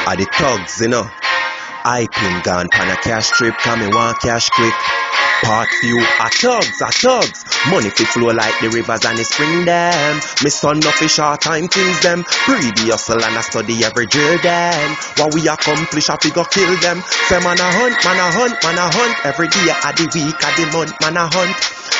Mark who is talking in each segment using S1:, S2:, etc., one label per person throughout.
S1: Are the thugs, I been gone pan a cash trip, come me want cash quick. Part few are thugs. Money fi flow like the rivers and the spring them. Me son no fi short time things them. Breed the hustle and I study every drill them. What we accomplish I fi go kill them. Say man a hunt. Every day of the week of the month man a hunt.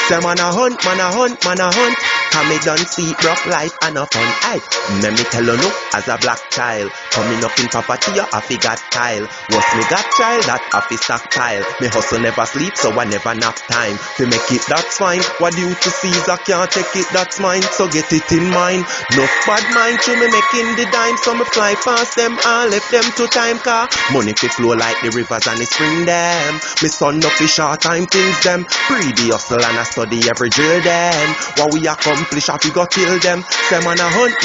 S1: Say man a hunt. Cause me done see rough life and a fun. Aye, let me tell you no, as a black child, coming up in poverty, you have got tile. Once me got child, that have stockpile. Me hustle never sleep, so I never nap time. To make it, that's fine. What due to Caesar can't take it, that's mine. So get it in mind. No bad mind, to me making the dime. So me fly past them, I left them to time car. Money fi flow like the rivers and the spring them. Me son no fi short time things them. Breed the hustle and I study every drill them. What we accomplish, I fi go kill them. Say man a hunt.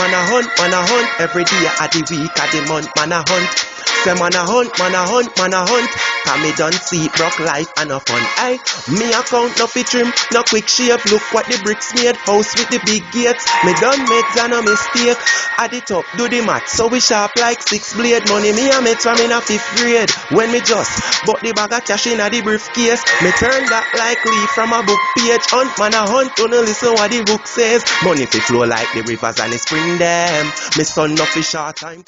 S1: Every day of the week of the month, man a hunt. Say man a hunt. Cause me done see it rock life and a fun. Aye, me account no fi trim, no quick shape. Look what the bricks made, house with the big gates. Me done make no mistake. At the top do the math, so we sharp like 6 blade. Money me a met from in a 5th grade. When me just bought the bag of cash in a the briefcase, me turn that like leaf from a book page. Hunt man a hunt, don't listen what the book says. Money fi flow like the rivers and the spring them. Me son no fi short time.